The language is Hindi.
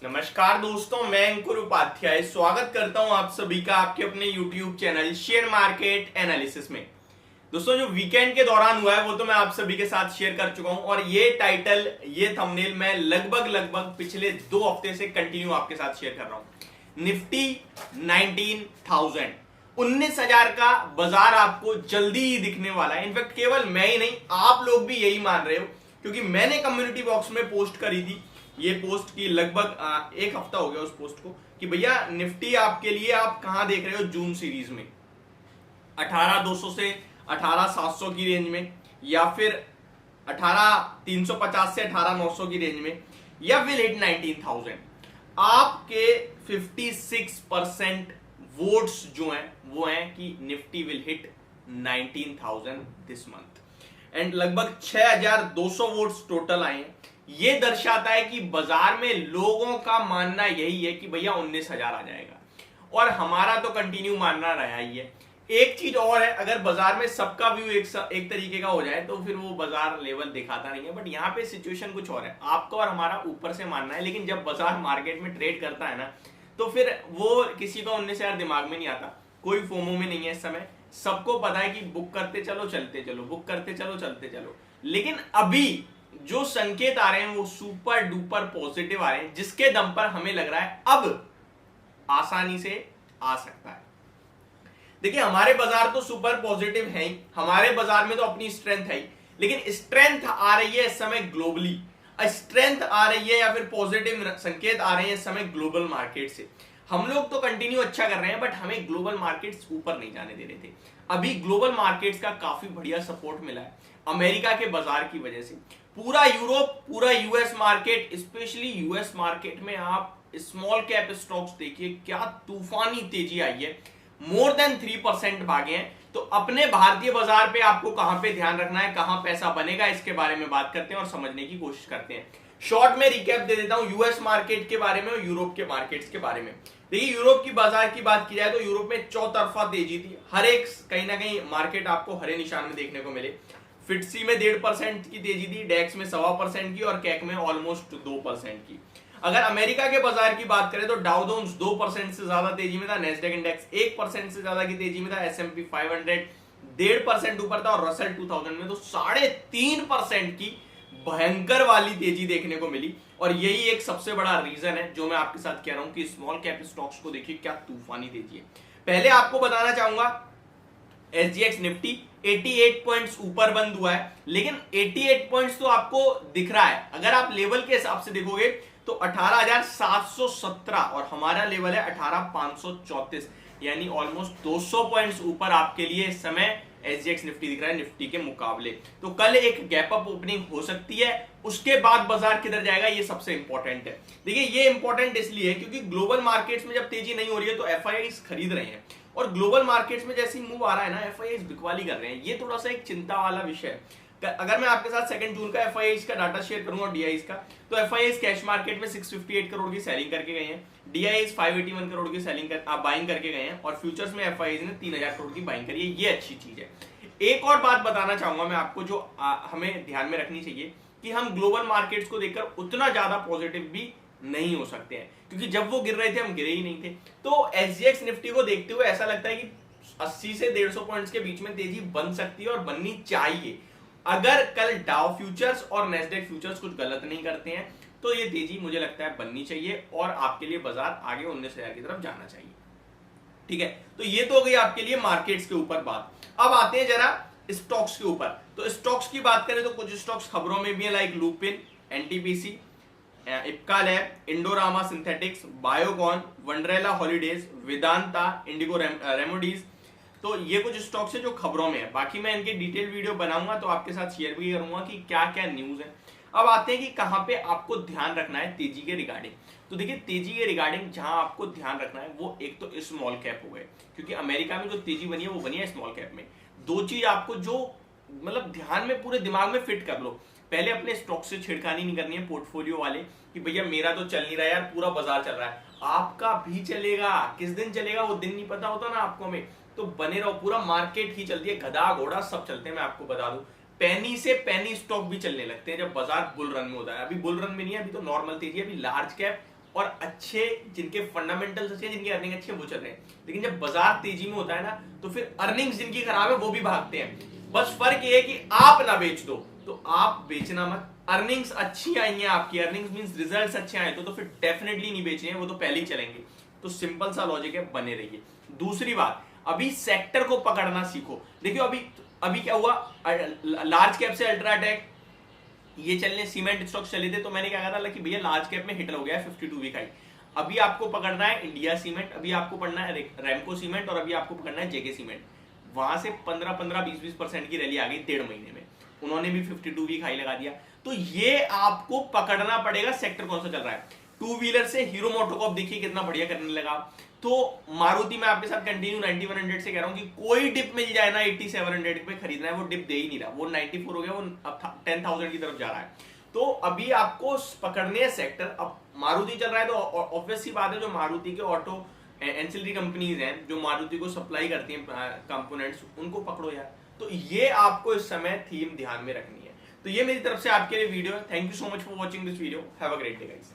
नमस्कार दोस्तों, मैं अंकुर उपाध्याय स्वागत करता हूं आप सभी का आपके अपने YouTube channel share market analysis में। दोस्तों, जो वीकेंड के दौरान हुआ है वो तो मैं आप सभी के साथ शेयर कर चुका हूं और ये टाइटल, ये थंबनेल मैं लगभग पिछले 2 हफ्ते से कंटिन्यू आपके साथ शेयर कर रहा हूं। निफ्टी 19,000 का बाजार आपको जल्दी ही दिखने वाला है। इनफैक्ट केवल मैं ही नहीं, आप लोग भी यही मान रहे हो, क्योंकि मैंने कम्युनिटी बॉक्स में पोस्ट करी थी। ये पोस्ट की लगभग 1 हफ्ता हो गया उस पोस्ट को, कि भैया निफ्टी आपके लिए आप कहां देख रहे हो जून सीरीज में, 18,200 से 18,700 की रेंज में, या फिर 18,350 से 18,900 की रेंज में, या विल हिट 19,000। आपके 56% वोट्स जो हैं वो हैं कि Nifty will hit 19,000 this month, and लगभग 6,200 वोट्स टोटल आए हैं। ये दर्शाता है कि बाजार में लोगों का मानना यही है कि भैया 19,000 आ जाएगा, और हमारा तो कंटिन्यू मानना रहा ही है। एक चीज और है, अगर बाजार में सबका व्यू एक तरीके का हो जाए तो फिर वो बाजार लेवल दिखाता नहीं है, बट यहाँ पे सिचुएशन कुछ और है। आपका और हमारा ऊपर से मानना है, लेकिन जब बाजार मार्केट में ट्रेड करता है ना, तो फिर वो किसी का 19,000 दिमाग में नहीं आता, कोई फोमो में नहीं है इस समय। सबको पता है कि बुक करते चलो चलते चलो, बुक करते चलो चलते चलो। लेकिन अभी जो संकेत आ रहे हैं वो सुपर डुपर पॉजिटिव आ रहे हैं, जिसके दम पर हमें लग रहा है अब आसानी से आ सकता है। देखिए, हमारे बाजार तो सुपर पॉजिटिव है ही, हमारे बाजार में तो अपनी स्ट्रेंथ है ही, लेकिन स्ट्रेंथ आ रही है इस समय ग्लोबली, स्ट्रेंथ आ रही है या फिर पॉजिटिव संकेत आ रहे हैं इस समय ग्लोबल मार्केट से। हम लोग तो कंटिन्यू अच्छा कर रहे हैं, बट हमें ग्लोबल मार्केट्स ऊपर नहीं जाने दे रहे थे। अभी ग्लोबल मार्केट्स का काफी बढ़िया सपोर्ट मिला है अमेरिका के बाजार की वजह से। पूरा यूरोप, पूरा US market, specially US market में आप स्मॉल कैप स्टॉक्स देखिए, क्या तूफानी तेजी आई है, मोर देन 3% भागे हैं। तो अपने भारतीय बाजार पे आपको कहां पे ध्यान रखना है, कहां पैसा बनेगा, इसके बारे में बात करते हैं और समझने की कोशिश करते हैं। शॉर्ट में रिकैप दे देता हूं यूएस मार्केट के बारे में और यूरोप के मार्केट्स के बारे में। देखिए, यूरोप की बाजार की बात की जाए तो यूरोप में चौतरफा तेजी थी, हर एक कहीं ना कहीं मार्केट आपको हरे निशान में देखने को मिले। फिटसी में 1.5% की तेजी थी, डेक्स में 1.25% की, और कैक में ऑलमोस्ट 2% की। अगर अमेरिका के बाजार की बात करें तो डाउ जोन्स 2% से ज्यादा तेजी में था, नेस्डेक इंडेक्स 1% से ज्यादा की तेजी में था, S&P 500 1.5% ऊपर था, और रसल 2000 में तो 3.5% की भयंकर वाली तेजी देखने को मिली। और यही एक सबसे बड़ा रीजन है जो मैं आपके साथ कह रहा हूं कि स्मॉल कैप स्टॉक्स को देखिए क्या तूफानी तेजी है। पहले आपको बताना चाहूंगा, SGX निफ्टी 88 पॉइंट्स ऊपर बंद हुआ है, लेकिन 88 पॉइंट्स तो आपको दिख रहा है। अगर आप लेवल के हिसाब से देखोगे तो 18,717 और हमारा लेवल है 18,534, यानी ऑलमोस्ट 200 पॉइंट्स ऊपर आपके लिए इस समय SGX निफ्टी दिख रहा है निफ्टी के मुकाबले। तो कल एक गैप अप ओपनिंग हो सकती है, उसके बाद बाजार किधर जाएगा ये सबसे इंपॉर्टेंट है। देखिए, ये इंपॉर्टेंट इसलिए है क्योंकि ग्लोबल मार्केट्स में जब तेजी नहीं हो रही है तो FIIs खरीद रहे हैं, और ग्लोबल मार्केट्स में जैसे मूव आ रहा है ना, FIIs बिकवाली कर रहे हैं। ये थोड़ा सा एक चिंता वाला विषय है। अगर मैं आपके साथ 2 जून का FIIs का डाटा शेयर करूंगा, DIIs का, तो FIIs कैश मार्केट में 658 करोड़ की सेलिंग करके गए हैं, DIIs 581 करोड़ की सेलिंग बाइंग करके गए हैं, और फ्यूचर्स में FIIs ने 3,000 करोड़ की बाइंग करी है। ये अच्छी चीज है। एक और बात बताना चाहूंगा मैं आपको, जो हमें ध्यान में रखनी चाहिए कि हम ग्लोबल मार्केट्स को देखकर उतना ज्यादा पॉजिटिव भी नहीं हो सकते हैं, क्योंकि जब वो गिर रहे थे हम गिरे ही नहीं थे। तो SGX निफ्टी को देखते हुए ऐसा लगता है कि 80 से 150 पॉइंट्स के बीच में तेजी बन सकती है और बननी चाहिए। अगर कल डाउ फ्यूचर्स और नेस्डेक फ्यूचर्स कुछ गलत नहीं करते हैं तो ये तेजी मुझे लगता है बननी चाहिए, और आपके लिए बाजार आगे 19,000 की तरफ जाना चाहिए। ठीक है, तो ये तो हो गई आपके लिए मार्केट्स के ऊपर बात। अब आते हैं जरा स्टॉक्स के ऊपर। तो स्टॉक्स की बात करें तो कुछ स्टॉक्स खबरों में भी है, like Lupin, NTPC, Ipca lab, Indorama synthetics, Biocon, Wonderla holidays, Vedanta, Indigo remedies. तो ये कुछ स्टॉक्स है जो खबरों में है। बाकी मैं इनके डिटेल वीडियो बनाऊंगा तो आपके साथ शेयर भी करूंगा कि क्या क्या न्यूज है। अब आते हैं कि कहां पे आपको ध्यान रखना है तेजी के रिगार्डिंग। तो देखिए, तेजी के रिगार्डिंग जहां आपको ध्यान रखना है वो एक तो स्मॉल कैप हो गए, क्योंकि अमेरिका में जो तेजी बनी है वो बनी है स्मॉल कैप में। 2 चीज आपको जो मतलब ध्यान में पूरे दिमाग में फिट कर लो। पहले अपने स्टॉक से छेड़खानी नहीं करनी है पोर्टफोलियो वाले, कि भैया मेरा तो चल नहीं रहा यार, पूरा बाजार चल रहा है। आपका भी चलेगा, किस दिन चलेगा वो दिन नहीं पता होता ना आपको में, तो बने रहो। पूरा मार्केट ही चलती है, गधा घोड़ा सब चलते हैं। मैं आपको बता दूं, पेनी से पेनी स्टॉक भी चलने लगते हैं जब बाजार बुल रन में होता है। अभी बुल रन में नहीं है, अभी तो नॉर्मल तेजी है। अभी लार्ज कैप और अच्छे जिनके फंडामेंटल्स अच्छे, जिनकी अर्निंग अच्छी है वो चल रहे हैं। लेकिन जब बाजार तेजी में होता है ना तो फिर अर्निंग्स जिनकी खराब है वो भी भागते हैं। बस फर्क ये है कि आप ना बेच दो, तो आप बेचना मत। अर्निंग्स अच्छी आई हैं आपकी, अर्निंग्स मींस रिजल्ट्स अच्छे आए तो फिर डेफिनेटली नहीं बेचने हैं, वो तो पहले ही चलेंगे। तो सिंपल सा लॉजिक है, बने रहिए। दूसरी बात, अभी सेक्टर को पकड़ना सीखो। देखियो अभी क्या हुआ, लार्ज कैप से अल्ट्राटेक ये चलने, सीमेंट स्टॉक्स चले थे, तो मैंने क्या कहा था कि भैया लार्ज कैप में हिट हो गया है 52 वीक हाई। अभी आपको पकड़ना है इंडिया सीमेंट, अभी आपको पढ़ना है रैमको सीमेंट, और अभी आपको पकड़ना है जेके सीमेंट। वहां से 15-20% की रैली आ गई 1.5 महीने में, उन्होंने भी 52 वीक हाई लगा दिया। तो ये आपको पकड़ना पड़ेगा सेक्टर कौन सा चल रहा है। टू व्हीलर से हीरो मोटोकॉर्प देखिए कितना बढ़िया करने लगा। तो मारुति मैं आपके साथ कंटिन्यू 9100 से कह रहा हूं कि कोई डिप मिल जाए ना 8700 पे खरीदना है, वो डिप दे ही नहीं रहा, वो 94 हो गया, वो अब 10,000 की तरफ जा रहा है। तो अभी आपको पकड़ने हैं सेक्टर। अब मारुति चल रहा है तो ऑब्वियस सी बात है, जो मारुति के ऑटो एंसिलरी कंपनीज हैं जो मारुति को सप्लाई करती हैं कंपोनेंट्स, उनको पकड़ो यार। तो ये आपको इस समय थीम ध्यान में रखनी है। तो ये मेरी तरफ से आपके लिए वीडियो है। Thank you so much for watching this video. Have a great day guys.